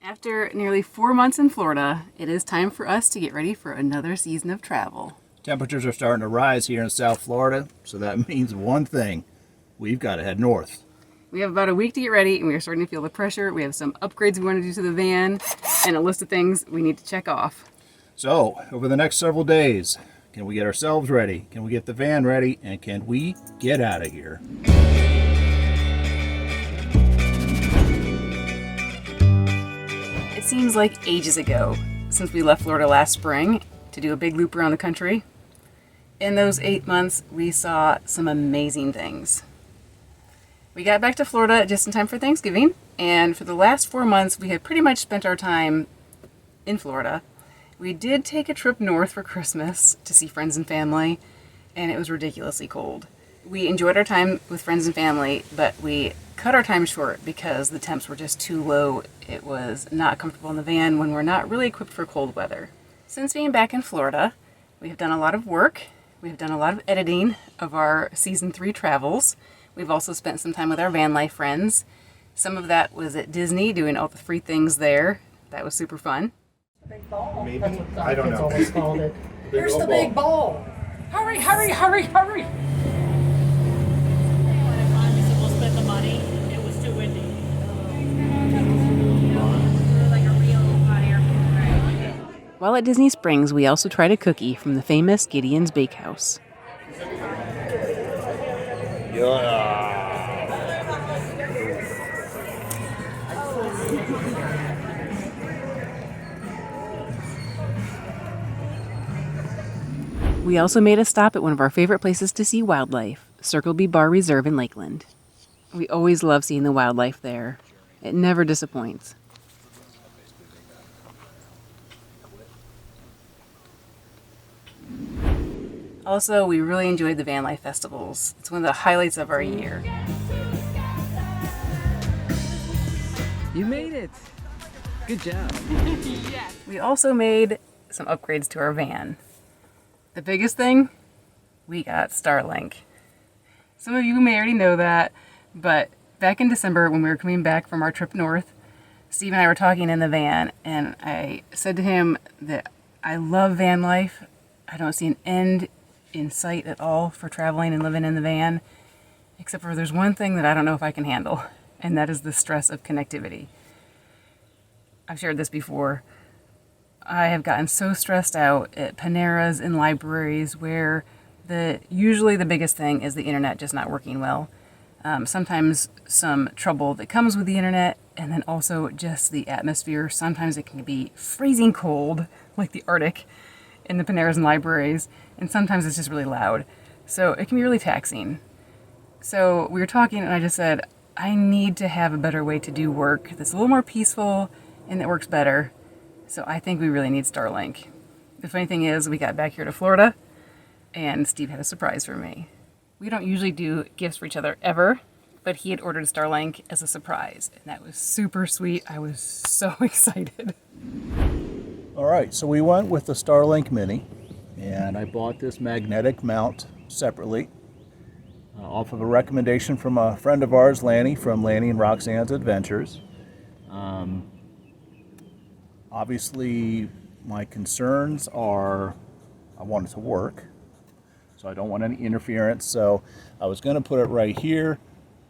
After nearly 4 months in Florida, it is time for us to get ready for another season of travel. Temperatures are starting to rise here in South Florida, so that means one thing. We've got to head north. We have about a week to get ready, and we are starting to feel the pressure. We have some upgrades we want to do to the van, and a list of things we need to check off. So, over the next several days, can we get ourselves ready? Can we get the van ready? And can we get out of here? It seems like ages ago since we left Florida last spring to do a big loop around the country. In those 8 months, we saw some amazing things. We got back to Florida just in time for Thanksgiving, and for the last 4 months, we had pretty much spent our time in Florida. We did take a trip north for Christmas to see friends and family, and it was ridiculously cold. We enjoyed our time with friends and family, but we cut our time short because the temps were just too low. It was not comfortable in the van when we're not really equipped for cold weather. Since being back in Florida, we have done a lot of work. We've done a lot of editing of our season 3 travels. We've also spent some time with our van life friends. Some of that was at Disney, doing all the free things there. That was super fun. Big ball. Maybe. That's what I don't kids know. always called it. Here's the big ball. Hurry, hurry, hurry, hurry. We said we'll spend the money. It was too windy. Like a real hot air balloon. While at Disney Springs, we also tried a cookie from the famous Gideon's Bakehouse. We also made a stop at one of our favorite places to see wildlife, Circle B Bar Reserve in Lakeland. We always love seeing the wildlife there. It never disappoints. Also, we really enjoyed the Van Life festivals. It's one of the highlights of our year. You made it! Good job. We also made some upgrades to our van. The biggest thing, we got Starlink. Some of you may already know that, but back in December when we were coming back from our trip north, Steve and I were talking in the van, and I said to him that I love van life. I don't see an end in sight at all for traveling and living in the van, except for there's one thing that I don't know if I can handle, and that is the stress of connectivity. I've shared this before. I have gotten so stressed out at Paneras and libraries where usually the biggest thing is the internet just not working well. Sometimes some trouble that comes with the internet, and then also just the atmosphere. Sometimes it can be freezing cold, like the Arctic, in the Paneras and libraries, and sometimes it's just really loud. So it can be really taxing. So we were talking, and I just said, I need to have a better way to do work that's a little more peaceful and that works better. So I think we really need Starlink. The funny thing is, we got back here to Florida, and Steve had a surprise for me. We don't usually do gifts for each other ever, but he had ordered Starlink as a surprise, and that was super sweet. I was so excited. All right, so we went with the Starlink Mini, and I bought this magnetic mount separately off of a recommendation from a friend of ours, Lanny, from Lanny and Roxanne's Adventures. Obviously, my concerns are I want it to work, so I don't want any interference. So I was going to put it right here,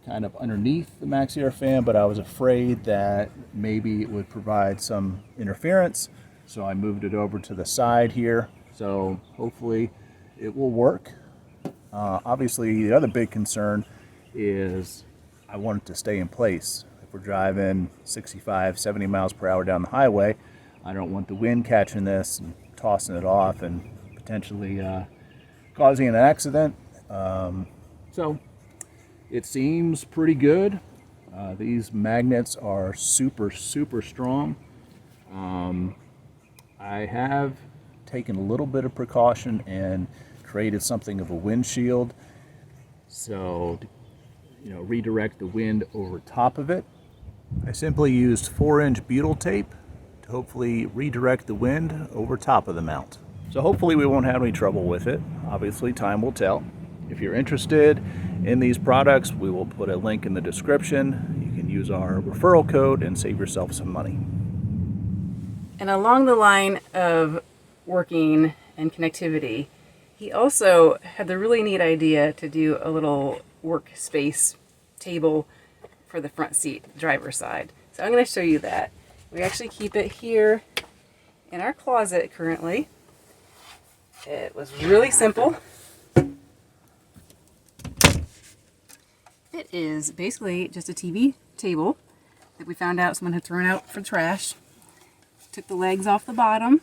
kind of underneath the Maxi Air fan, but I was afraid that maybe it would provide some interference. So I moved it over to the side here. So hopefully it will work. Obviously, the other big concern is I want it to stay in place. If we're driving 65, 70 miles per hour down the highway, I don't want the wind catching this and tossing it off and potentially causing an accident. So it seems pretty good. These magnets are super, super strong. I have taken a little bit of precaution and created something of a windshield. So, redirect the wind over top of it. I simply used 4-inch butyl tape to hopefully redirect the wind over top of the mount. So hopefully we won't have any trouble with it. Obviously, time will tell. If you're interested in these products, we will put a link in the description. You can use our referral code and save yourself some money. And along the line of working and connectivity, he also had the really neat idea to do a little workspace table for the front seat, driver's side. So I'm going to show you that. We actually keep it here in our closet currently. It was really simple. It is basically just a TV table that we found out someone had thrown out for trash. Took the legs off the bottom,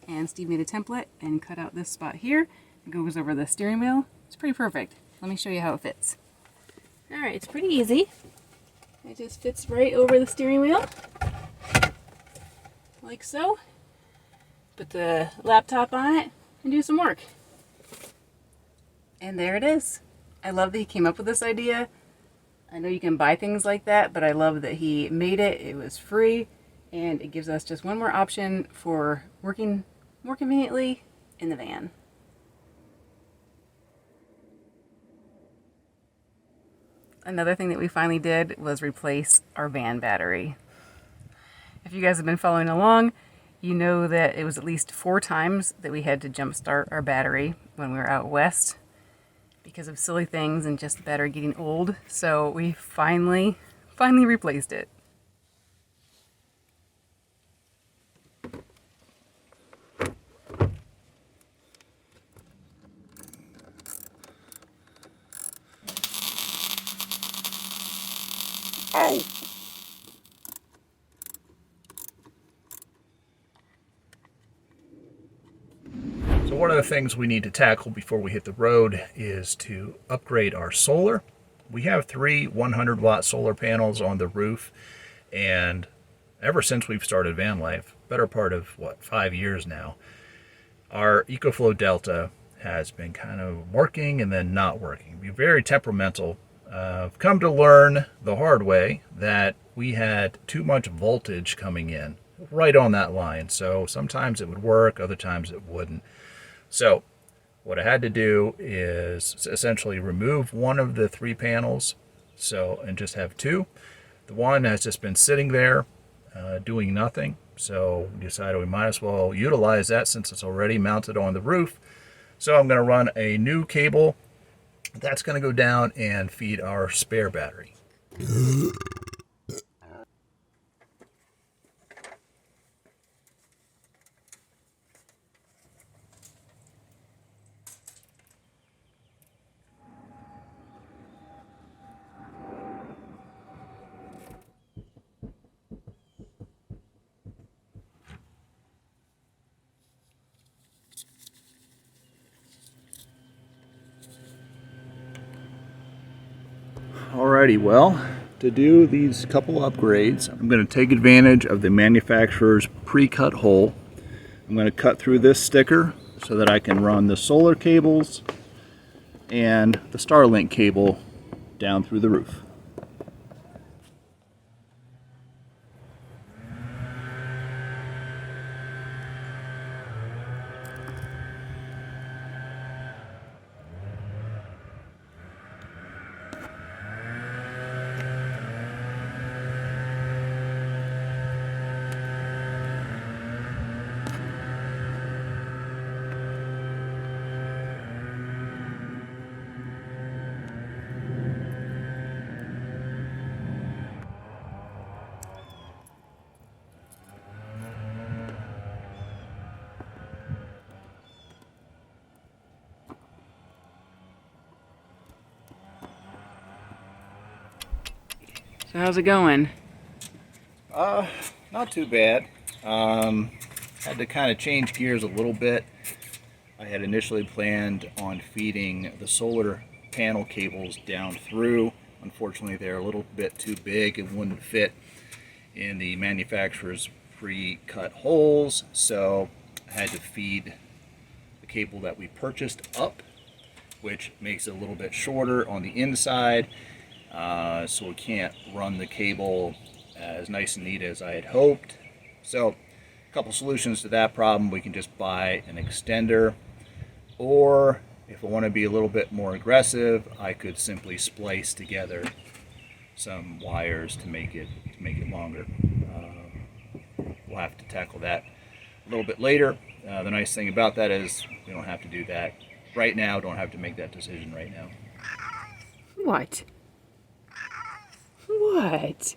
and Steve made a template and cut out this spot here. It goes over the steering wheel. It's pretty perfect. Let me show you how it fits. Alright, it's pretty easy. It just fits right over the steering wheel, like so. Put the laptop on it and do some work. And there it is. I love that he came up with this idea. I know you can buy things like that, but I love that he made it. It was free, and it gives us just one more option for working more conveniently in the van. Another thing that we finally did was replace our van battery. If you guys have been following along, you know that it was at least 4 times that we had to jump start our battery when we were out west because of silly things and just the battery getting old. So we finally replaced it. Oh! So one of the things we need to tackle before we hit the road is to upgrade our solar. We have 3 100-watt solar panels on the roof, and ever since we've started van life, better part of, 5 years now, our EcoFlow Delta has been kind of working and then not working. Be very temperamental. I've come to learn the hard way that we had too much voltage coming in right on that line. So sometimes it would work, other times it wouldn't. So what I had to do is essentially remove one of the 3 panels, and just have 2. The one has just been sitting there doing nothing. So we decided we might as well utilize that since it's already mounted on the roof. So I'm going to run a new cable that's going to go down and feed our spare battery. Alrighty, well, to do these couple upgrades, I'm going to take advantage of the manufacturer's pre-cut hole. I'm going to cut through this sticker so that I can run the solar cables and the Starlink cable down through the roof. So how's it going? Not too bad. Had to kind of change gears a little bit. I had initially planned on feeding the solar panel cables down through. Unfortunately, they're a little bit too big and wouldn't fit in the manufacturer's pre-cut holes, so I had to feed the cable that we purchased up, which makes it a little bit shorter on the inside, so we can't run the cable as nice and neat as I had hoped. So a couple solutions to that problem: we can just buy an extender, or if I want to be a little bit more aggressive, I could simply splice together some wires to make it longer. we'll have to tackle that a little bit later. The nice thing about that is we don't have to do that right now, don't have to make that decision right now. What? What?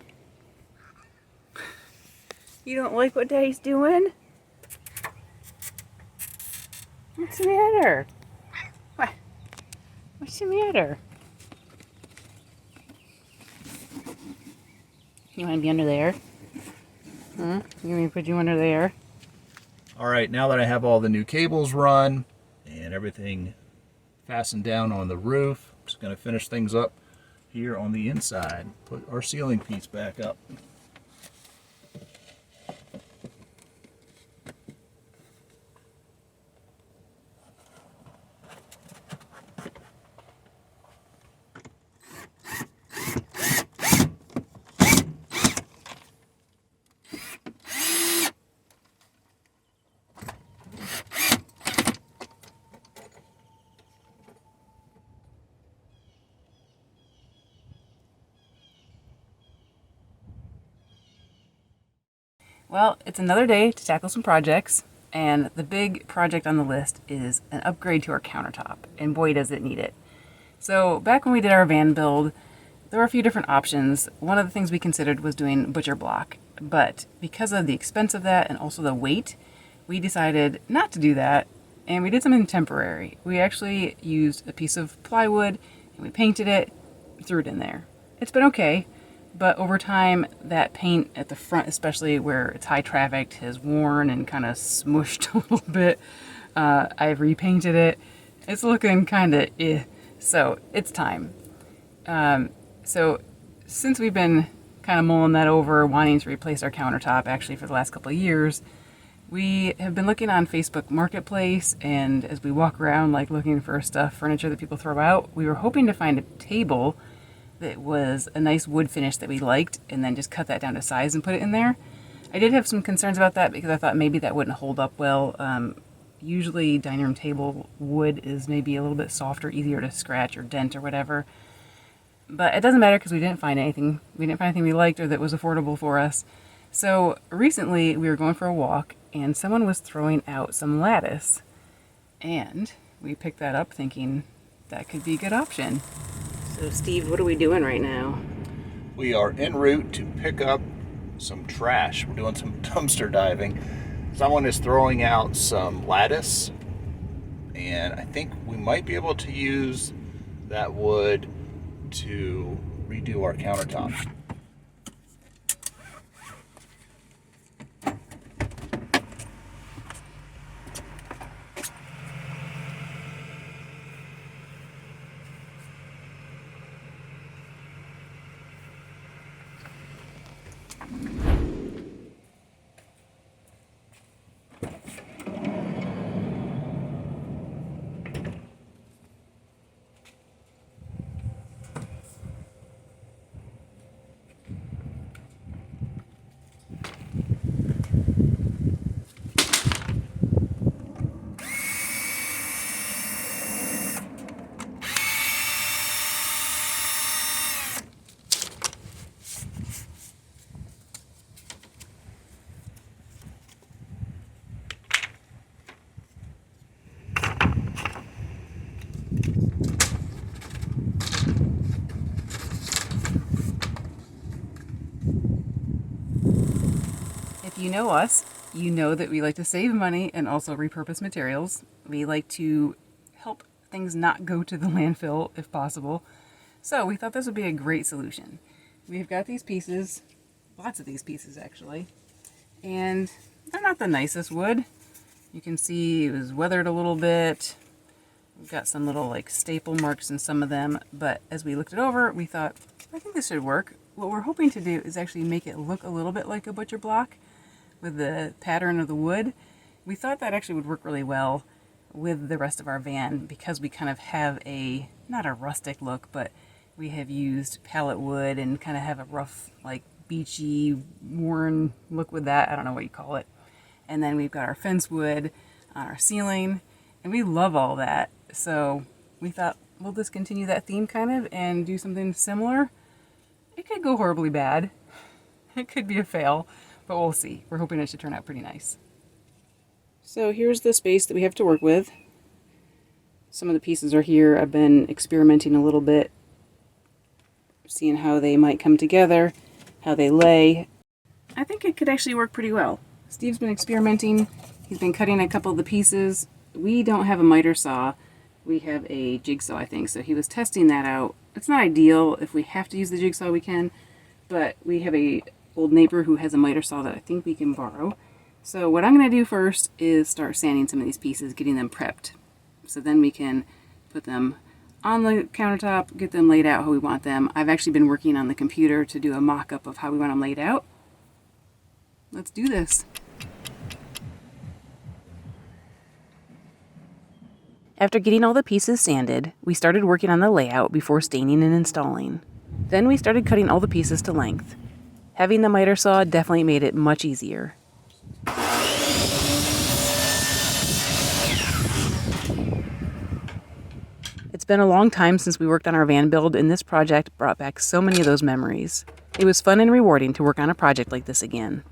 You don't like what Daddy's doing? What's the matter? What? What's the matter? You want to be under there? Huh? You want me to put you under there? All right, now that I have all the new cables run and everything fastened down on the roof, I'm just going to finish things up here on the inside. Put our ceiling piece back up. Well, it's another day to tackle some projects, and the big project on the list is an upgrade to our countertop, and boy does it need it. So back when we did our van build, there were a few different options. One of the things we considered was doing butcher block, but because of the expense of that and also the weight, we decided not to do that, and we did something temporary. We actually used a piece of plywood, and we painted it, threw it in there. It's been okay. But over time, that paint at the front, especially where it's high trafficked, has worn and kind of smushed a little bit. I've repainted it. It's looking kind of so it's time. So since we've been kind of mulling that over, wanting to replace our countertop actually for the last couple of years, we have been looking on Facebook Marketplace, and as we walk around like looking for stuff, furniture that people throw out, we were hoping to find a table that was a nice wood finish that we liked, and then just cut that down to size and put it in there. I did have some concerns about that because I thought maybe that wouldn't hold up well. Usually dining room table wood is maybe a little bit softer, easier to scratch or dent or whatever. But it doesn't matter because we didn't find anything. We didn't find anything we liked or that was affordable for us. So recently we were going for a walk and someone was throwing out some lattice. And we picked that up thinking that could be a good option. So Steve, what are we doing right now? We are en route to pick up some trash. We're doing some dumpster diving. Someone is throwing out some lattice, and I think we might be able to use that wood to redo our countertop. If you know us, you know that we like to save money and also repurpose materials. We like to help things not go to the landfill if possible. So we thought this would be a great solution. We've got these pieces, lots of these pieces actually, and they're not the nicest wood. You can see it was weathered a little bit. We've got some little like staple marks in some of them, but as we looked it over, we thought, I think this should work. What we're hoping to do is actually make it look a little bit like a butcher block with the pattern of the wood. We thought that actually would work really well with the rest of our van because we kind of have a, not a rustic look, but we have used pallet wood and kind of have a rough, like beachy, worn look with that. I don't know what you call it. And then we've got our fence wood on our ceiling, and we love all that. So we thought we'll just continue that theme kind of and do something similar. It could go horribly bad. It could be a fail, but we'll see. We're hoping it should turn out pretty nice. So here's the space that we have to work with. Some of the pieces are here. I've been experimenting a little bit, seeing how they might come together, how they lay. I think it could actually work pretty well. Steve's been experimenting. He's been cutting a couple of the pieces. We don't have a miter saw. We have a jigsaw, I think, so he was testing that out. It's not ideal. If we have to use the jigsaw, we can, but we have a old neighbor who has a miter saw that I think we can borrow. So what I'm going to do first is start sanding some of these pieces, getting them prepped. So then we can put them on the countertop, get them laid out how we want them. I've actually been working on the computer to do a mock-up of how we want them laid out. Let's do this. After getting all the pieces sanded, we started working on the layout before staining and installing. Then we started cutting all the pieces to length. Having the miter saw definitely made it much easier. It's been a long time since we worked on our van build, and this project brought back so many of those memories. It was fun and rewarding to work on a project like this again.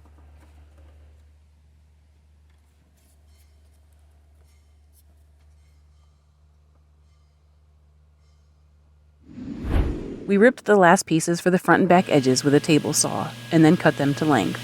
We ripped the last pieces for the front and back edges with a table saw, and then cut them to length.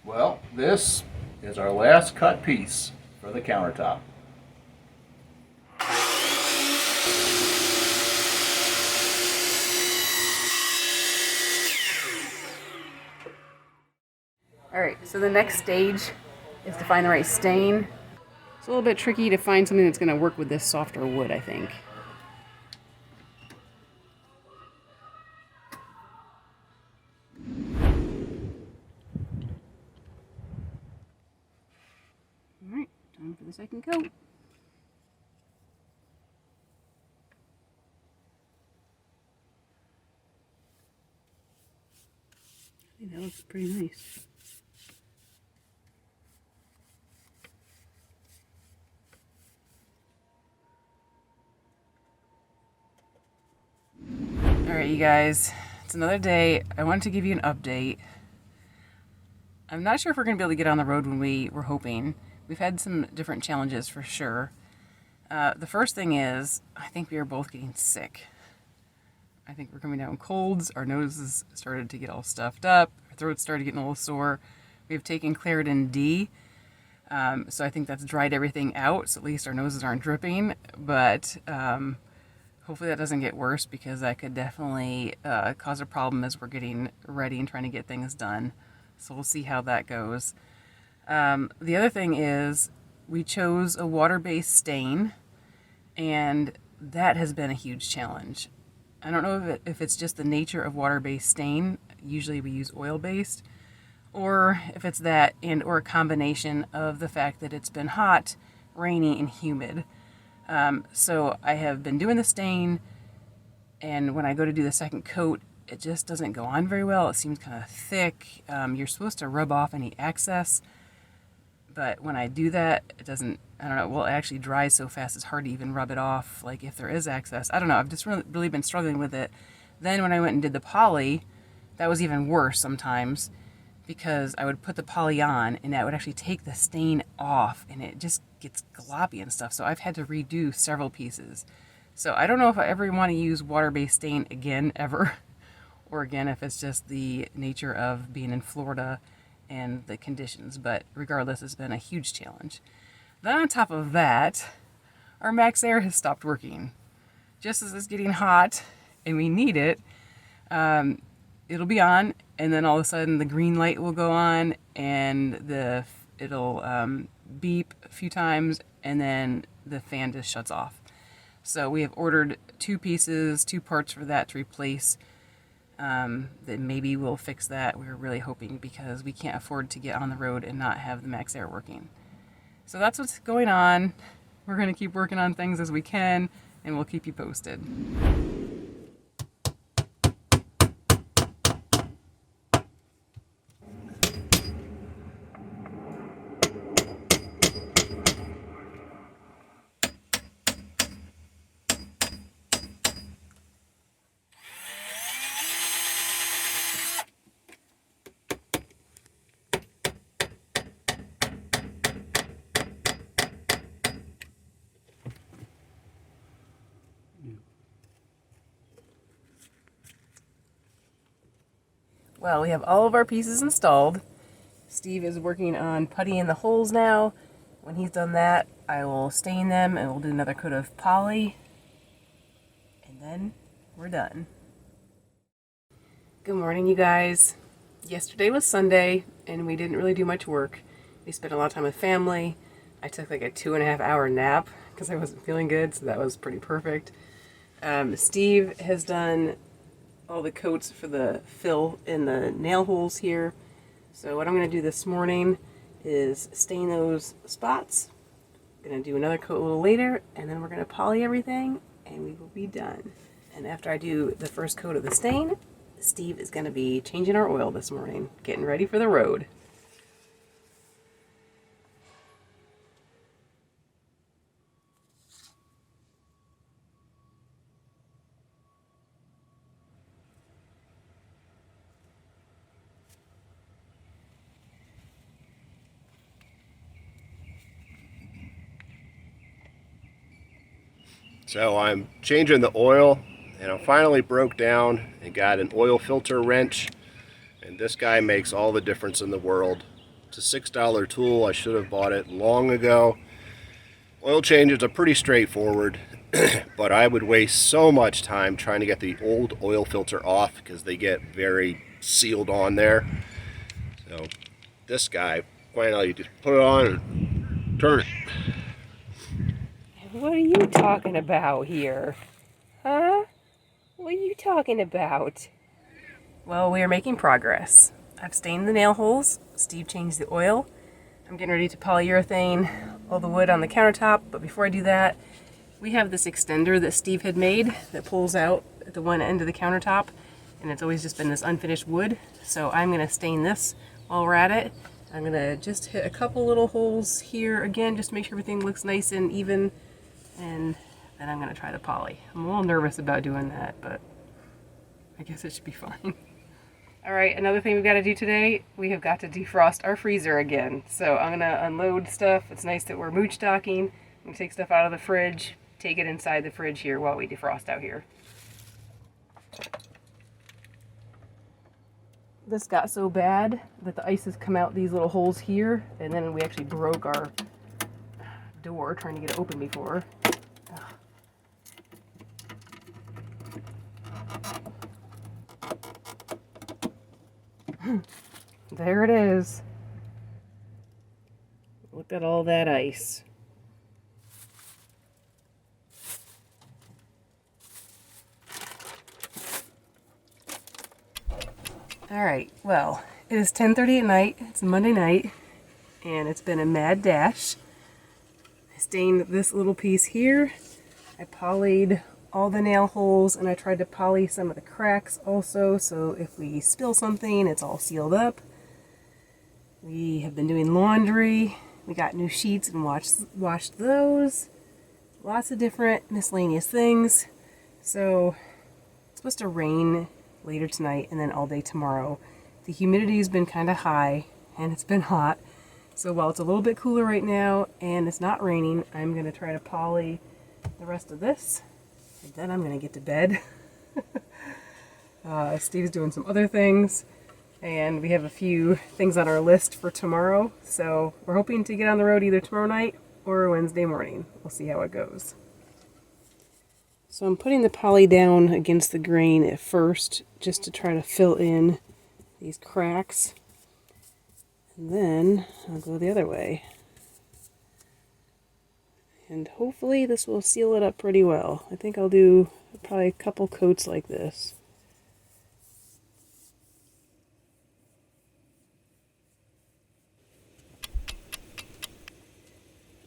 Well, this is our last cut piece for the countertop. Alright, so the next stage is to find the right stain. It's a little bit tricky to find something that's going to work with this softer wood, I think. Alright, time for the second coat. I think that looks pretty nice. Alright, you guys, it's another day. I wanted to give you an update. I'm not sure if we're going to be able to get on the road when we were hoping. We've had some different challenges for sure. The first thing is, I think we are both getting sick. I think we're coming down colds, our noses started to get all stuffed up, our throats started getting a little sore. We've taken Claritin D, so I think that's dried everything out, so at least our noses aren't dripping, but hopefully that doesn't get worse, because that could definitely cause a problem as we're getting ready and trying to get things done. So we'll see how that goes. The other thing is, we chose a water-based stain, and that has been a huge challenge. I don't know if it's just the nature of water-based stain. Usually we use oil-based, or if it's that or a combination of the fact that it's been hot, rainy, and humid. So I have been doing the stain, and when I go to do the second coat, it just doesn't go on very well. It seems kind of thick. You're supposed to rub off any excess, but when I do that, it doesn't, I don't know, well, it actually dries so fast it's hard to even rub it off, like if there is excess. I don't know, I've just really been struggling with it. Then when I went and did the poly, that was even worse sometimes, because I would put the poly on and that would actually take the stain off, and it just gets gloppy and stuff. So I've had to redo several pieces. So I don't know if I ever want to use water-based stain again, ever, or again, if it's just the nature of being in Florida and the conditions, but regardless, it's been a huge challenge. Then on top of that, our max air has stopped working. Just as it's getting hot and we need it, it'll be on, and then all of a sudden the green light will go on and it'll beep a few times, and then the fan just shuts off. So we have ordered two parts for that to replace. That maybe we'll fix that. We're really hoping, because we can't afford to get on the road and not have the max air working. So that's what's going on. We're going to keep working on things as we can, and we'll keep you posted. Well, we have all of our pieces installed. Steve is working on puttying the holes now. When he's done that, I will stain them and we'll do another coat of poly. And then we're done. Good morning, you guys. Yesterday was Sunday and we didn't really do much work. We spent a lot of time with family. I took like a 2.5-hour nap because I wasn't feeling good, so that was pretty perfect. Steve has done all the coats for the fill in the nail holes here. So what I'm going to do this morning is stain those spots. I'm going to do another coat a little later, and then we're going to poly everything and we will be done. And after I do the first coat of the stain, Steve is going to be changing our oil this morning, getting ready for the road. So I'm changing the oil, and I finally broke down and got an oil filter wrench, and this guy makes all the difference in the world. It's a $6 tool. I should have bought it long ago. Oil changes are pretty straightforward, but I would waste so much time trying to get the old oil filter off because they get very sealed on there. So this guy, finally, you just put it on and turn it. What are you talking about here? Huh? What are you talking about? Well, we are making progress. I've stained the nail holes. Steve changed the oil. I'm getting ready to polyurethane all the wood on the countertop, but before I do that, we have this extender that Steve had made that pulls out at the one end of the countertop, and it's always just been this unfinished wood. So I'm going to stain this while we're at it. I'm going to just hit a couple little holes here again, just to make sure everything looks nice and even. And then I'm going to try the poly. I'm a little nervous about doing that, but I guess it should be fine. Alright, another thing we've got to do today, we have got to defrost our freezer again. So I'm going to unload stuff. It's nice that we're mooch stocking. I'm going to take stuff out of the fridge, take it inside the fridge here while we defrost out here. This got so bad that the ice has come out these little holes here, and then we actually broke our door trying to get it open before. There it is. Look at all that ice. Alright, well, it is 10:30 at night. It's a Monday night, and it's been a mad dash. I stained this little piece here. I polyed all the nail holes, and I tried to poly some of the cracks also, so if we spill something, it's all sealed up. We have been doing laundry. We got new sheets and washed those. Lots of different miscellaneous things. So it's supposed to rain later tonight and then all day tomorrow. The humidity has been kind of high and it's been hot. So while it's a little bit cooler right now and it's not raining, I'm going to try to poly the rest of this. And then I'm going to get to bed. Steve's doing some other things. And we have a few things on our list for tomorrow. So we're hoping to get on the road either tomorrow night or Wednesday morning. We'll see how it goes. So I'm putting the poly down against the grain at first just to try to fill in these cracks. And then I'll go the other way. And hopefully this will seal it up pretty well. I think I'll do probably a couple coats like this.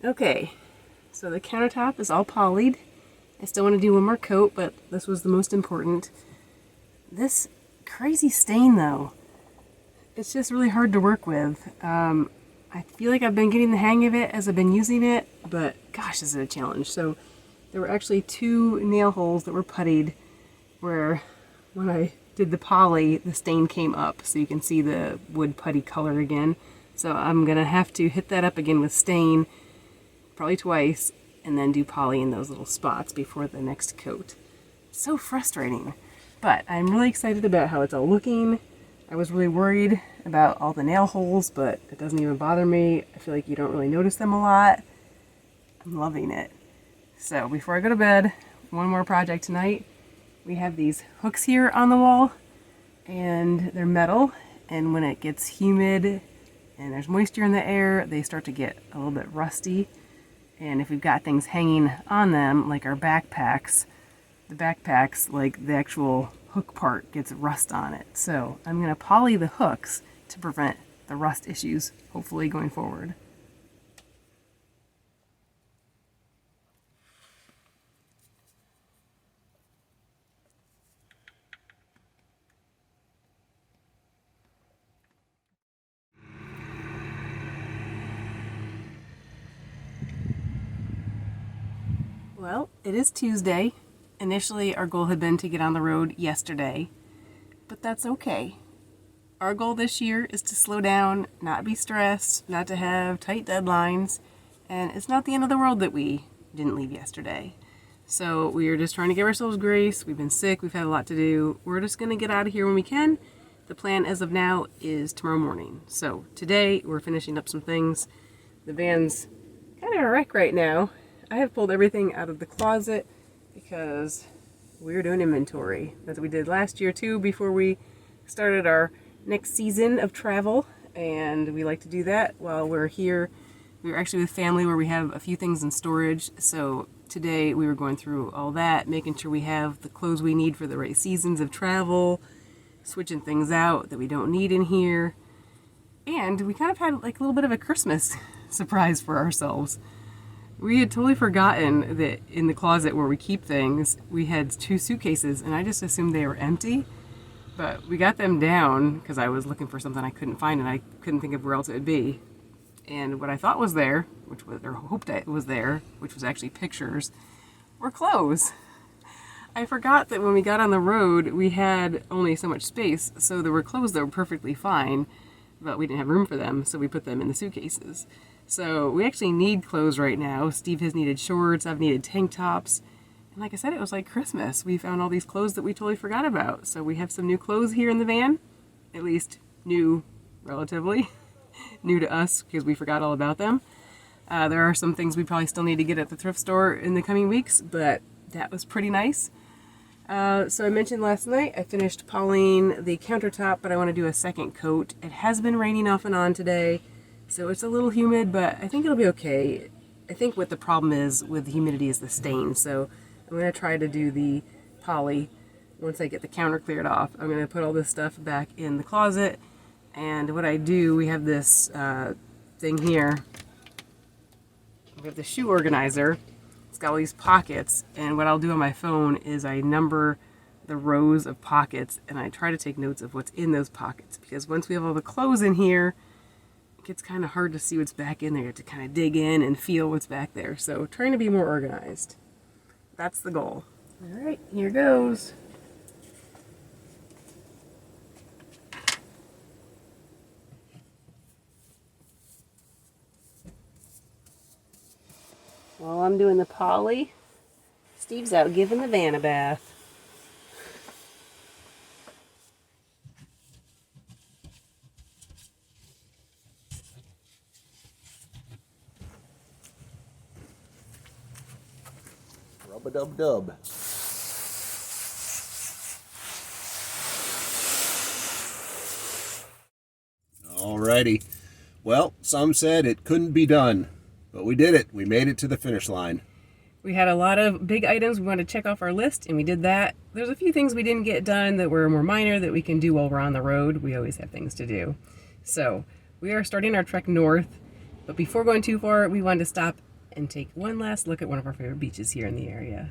Okay, so the countertop is all polyed. I still want to do one more coat, but this was the most important. This crazy stain though, it's just really hard to work with. I feel like I've been getting the hang of it as I've been using it, but gosh, is it a challenge. So there were actually 2 nail holes that were puttied where when I did the poly, the stain came up, so you can see the wood putty color again. So I'm gonna have to hit that up again with stain, probably twice, and then do poly in those little spots before the next coat. So frustrating, but I'm really excited about how it's all looking. I was really worried about all the nail holes, but it doesn't even bother me. I feel like you don't really notice them a lot. I'm loving it. So before I go to bed, one more project tonight. We have these hooks here on the wall, and they're metal, and when it gets humid and there's moisture in the air, they start to get a little bit rusty. And if we've got things hanging on them, like our backpacks, the backpacks, like the actual hook part gets rust on it. So I'm going to poly the hooks to prevent the rust issues, hopefully going forward. Well, it is Tuesday. Initially, our goal had been to get on the road yesterday, but that's okay. Our goal this year is to slow down, not be stressed, not to have tight deadlines, and it's not the end of the world that we didn't leave yesterday. So we are just trying to give ourselves grace. We've been sick, we've had a lot to do. We're just going to get out of here when we can. The plan as of now is tomorrow morning. So today we're finishing up some things. The van's kind of a wreck right now. I have pulled everything out of the closet because we're doing inventory. That's what we did last year too before we started our next season of travel, and we like to do that while we're here. We're actually with family where we have a few things in storage, so today we were going through all that, making sure we have the clothes we need for the right seasons of travel, switching things out that we don't need in here, and we kind of had like a little bit of a Christmas surprise for ourselves. We had totally forgotten that in the closet where we keep things, we had 2 suitcases, and I just assumed they were empty. But we got them down because I was looking for something I couldn't find, and I couldn't think of where else it would be. And what I thought was there, which was, or hoped it was there, which was actually pictures, were clothes. I forgot that when we got on the road, we had only so much space, so there were clothes that were perfectly fine, but we didn't have room for them, so we put them in the suitcases. So we actually need clothes right now. Steve has needed shorts, I've needed tank tops. And like I said, it was like Christmas. We found all these clothes that we totally forgot about. So we have some new clothes here in the van, at least new, relatively, new to us because we forgot all about them. There are some things we probably still need to get at the thrift store in the coming weeks, but that was pretty nice. So I mentioned last night I finished polying the countertop, but I want to do a second coat. It has been raining off and on today, so it's a little humid, but I think it'll be okay. I think what the problem is with the humidity is the stain, so I'm going to try to do the poly once I get the counter cleared off. I'm going to put all this stuff back in the closet, and what I do, we have this thing here. We have the shoe organizer. It's got all these pockets, and what I'll do on my phone is I number the rows of pockets, and I try to take notes of what's in those pockets, because once we have all the clothes in here, it gets kind of hard to see what's back in there. You have to kind of dig in and feel what's back there. So trying to be more organized. That's the goal. All right, here goes. While I'm doing the poly, Steve's out giving the van a bath. Dub. Alrighty. Well, some said it couldn't be done, but we did it. We made it to the finish line. We had a lot of big items we wanted to check off our list, and we did that. There's a few things we didn't get done that were more minor that we can do while we're on the road. We always have things to do. So we are starting our trek north, but before going too far, we wanted to stop and take one last look at one of our favorite beaches here in the area.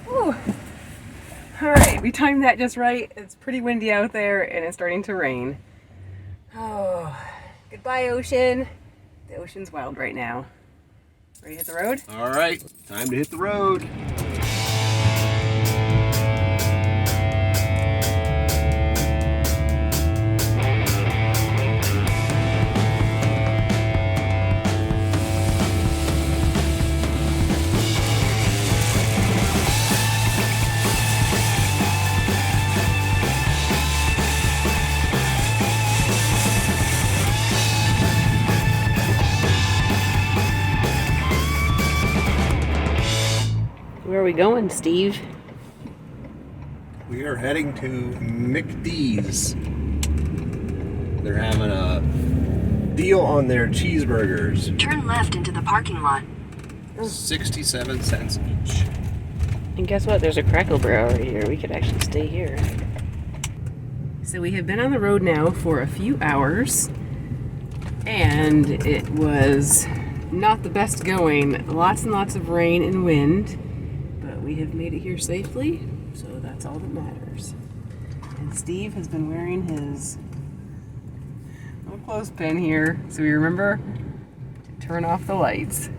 Whew. All right, we timed that just right. It's pretty windy out there and it's starting to rain. Oh, goodbye ocean. The ocean's wild right now. Ready to hit the road? All right, time to hit the road. Where are we going, Steve? We are heading to McD's. They're having a deal on their cheeseburgers. Turn left into the parking lot. 67 cents each. And guess what? There's a Crackle Barrel right here. We could actually stay here. So we have been on the road now for a few hours, and it was not the best going. Lots and lots of rain and wind, but we have made it here safely, so that's all that matters. And Steve has been wearing his little clothespin here, so we remember to turn off the lights.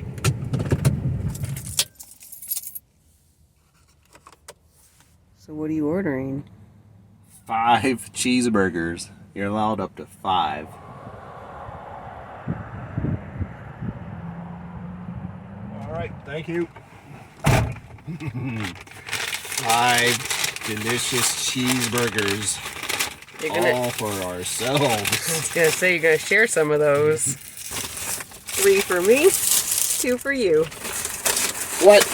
So what are you ordering? 5 cheeseburgers. You're allowed up to 5. All right, thank you. 5 delicious cheeseburgers, all for ourselves. I was gonna say you're gonna share some of those. 3 for me, 2 for you. What?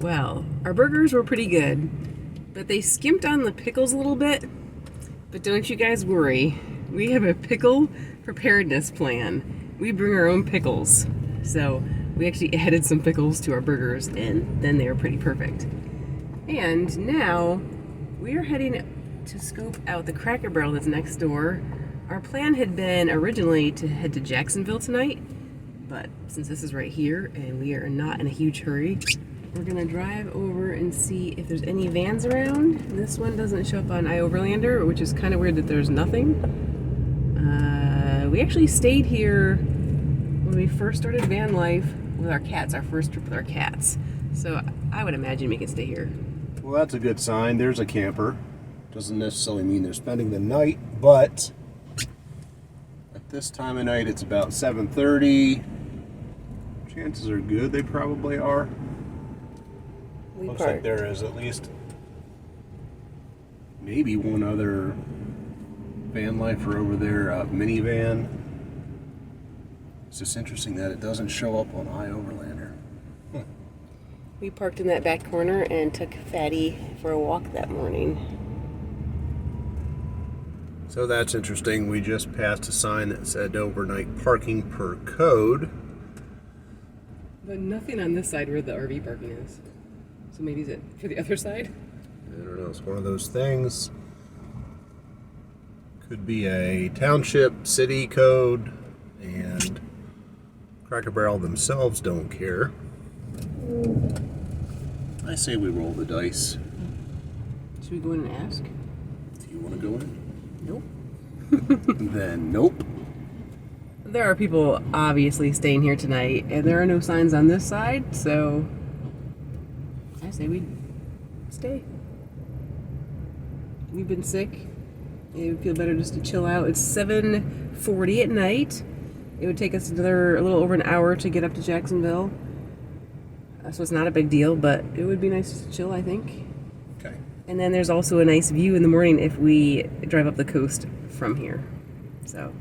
Well, our burgers were pretty good, but they skimped on the pickles a little bit. But don't you guys worry. We have a pickle preparedness plan. We bring our own pickles. So we actually added some pickles to our burgers, and then they were pretty perfect. And now we are heading to scope out the Cracker Barrel that's next door. Our plan had been originally to head to Jacksonville tonight, but since this is right here and we are not in a huge hurry, we're gonna drive over and see if there's any vans around. This one doesn't show up on iOverlander, which is kind of weird that there's nothing. We actually stayed here when we first started van life with our cats, our first trip with our cats. So I would imagine we can stay here. Well, that's a good sign. There's a camper. Doesn't necessarily mean they're spending the night, but at this time of night, it's about 7:30. Chances are good they probably are. Looks like there is at least maybe one other van lifer over there, minivan. It's just interesting that it doesn't show up on iOverlander. We parked in that back corner and took Fatty for a walk that morning. So that's interesting. We just passed a sign that said overnight parking per code. But nothing on this side where the RV parking is. So maybe is it for the other side? I don't know. It's one of those things. Could be a township, city code, and Cracker Barrel themselves don't care. I say we roll the dice. Should we go in and ask? Do you want to go in? Nope. Then nope. There are people obviously staying here tonight, and there are no signs on this side, so say we stay. We've been sick. It would feel better just to chill out. It's 7:40 at night. It would take us a little over an hour to get up to Jacksonville. So it's not a big deal, but it would be nice to chill, I think. Okay. And then there's also a nice view in the morning if we drive up the coast from here. So.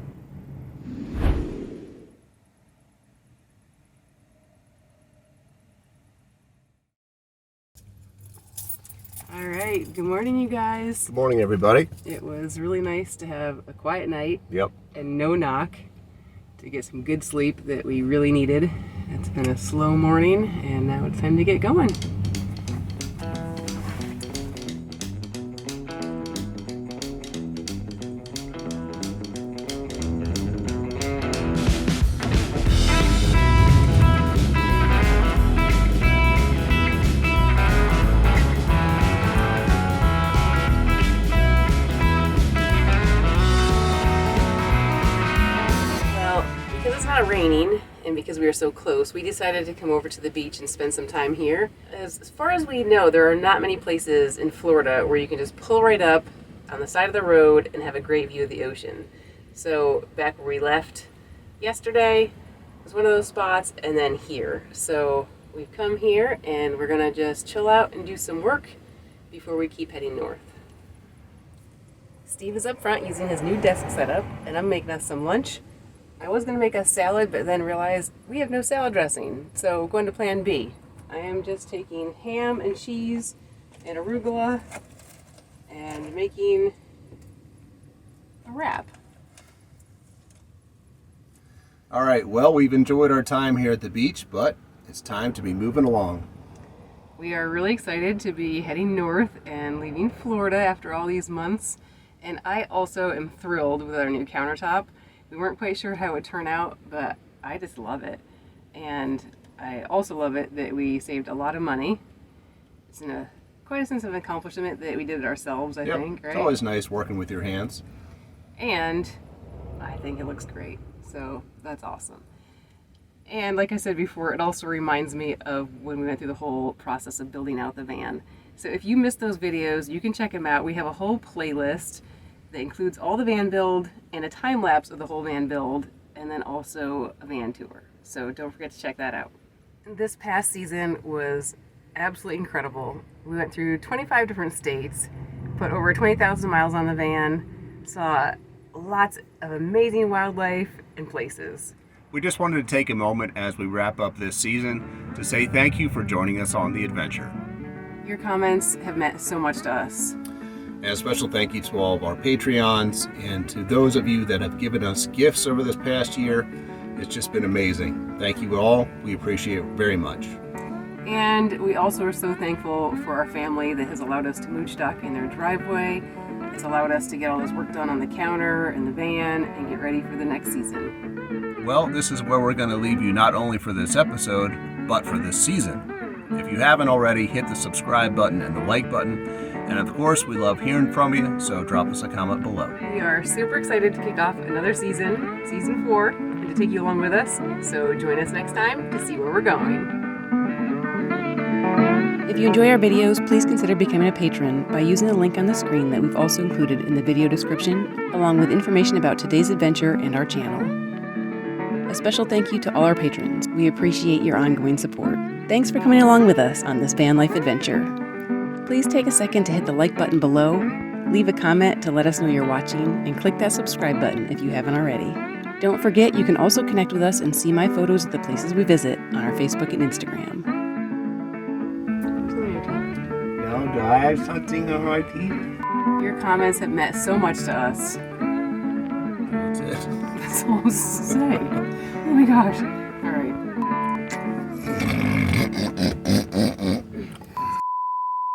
All right, good morning, you guys. Good morning, everybody. It was really nice to have a quiet night. Yep. And no knock, to get some good sleep that we really needed. It's been a slow morning, and now it's time to get going. Because it's not raining and because we are so close, we decided to come over to the beach and spend some time here. As far as we know, there are not many places in Florida where you can just pull right up on the side of the road and have a great view of the ocean. So back where we left yesterday was one of those spots, and then here. So we've come here and we're gonna just chill out and do some work before we keep heading north. Steve is up front using his new desk setup, and I'm making us some lunch. I was going to make a salad, but then realized we have no salad dressing, so going to plan B. I am just taking ham and cheese and arugula and making a wrap. All right, well, we've enjoyed our time here at the beach, but it's time to be moving along. We are really excited to be heading north and leaving Florida after all these months, and I also am thrilled with our new countertop. We weren't quite sure how it would turn out, but I just love it. And I also love it that we saved a lot of money. It's quite a sense of accomplishment that we did it ourselves, I think, right? It's always nice working with your hands. And I think it looks great, so that's awesome. And like I said before, it also reminds me of when we went through the whole process of building out the van. So if you missed those videos, you can check them out. We have a whole playlist that includes all the van build and a time lapse of the whole van build, and then also a van tour. So don't forget to check that out. This past season was absolutely incredible. We went through 25 different states, put over 20,000 miles on the van, saw lots of amazing wildlife and places. We just wanted to take a moment as we wrap up this season to say thank you for joining us on the adventure. Your comments have meant so much to us. And a special thank you to all of our Patreons and to those of you that have given us gifts over this past year. It's just been amazing. Thank you all. We appreciate it very much. And we also are so thankful for our family that has allowed us to mooch dock in their driveway. It's allowed us to get all this work done on the counter and the van and get ready for the next season. Well, this is where we're going to leave you not only for this episode, but for this season. If you haven't already, hit the subscribe button and the like button. And of course, we love hearing from you, so drop us a comment below. We are super excited to kick off another season, season 4, and to take you along with us. So join us next time to see where we're going. If you enjoy our videos, please consider becoming a patron by using the link on the screen that we've also included in the video description, along with information about today's adventure and our channel. A special thank you to all our patrons. We appreciate your ongoing support. Thanks for coming along with us on this van life adventure. Please take a second to hit the like button below, leave a comment to let us know you're watching, and click that subscribe button if you haven't already. Don't forget, you can also connect with us and see my photos of the places we visit on our Facebook and Instagram. Now, do I have something on my teeth? Your comments have meant so much to us. That's it. That's all I was to say. Oh my gosh. All right.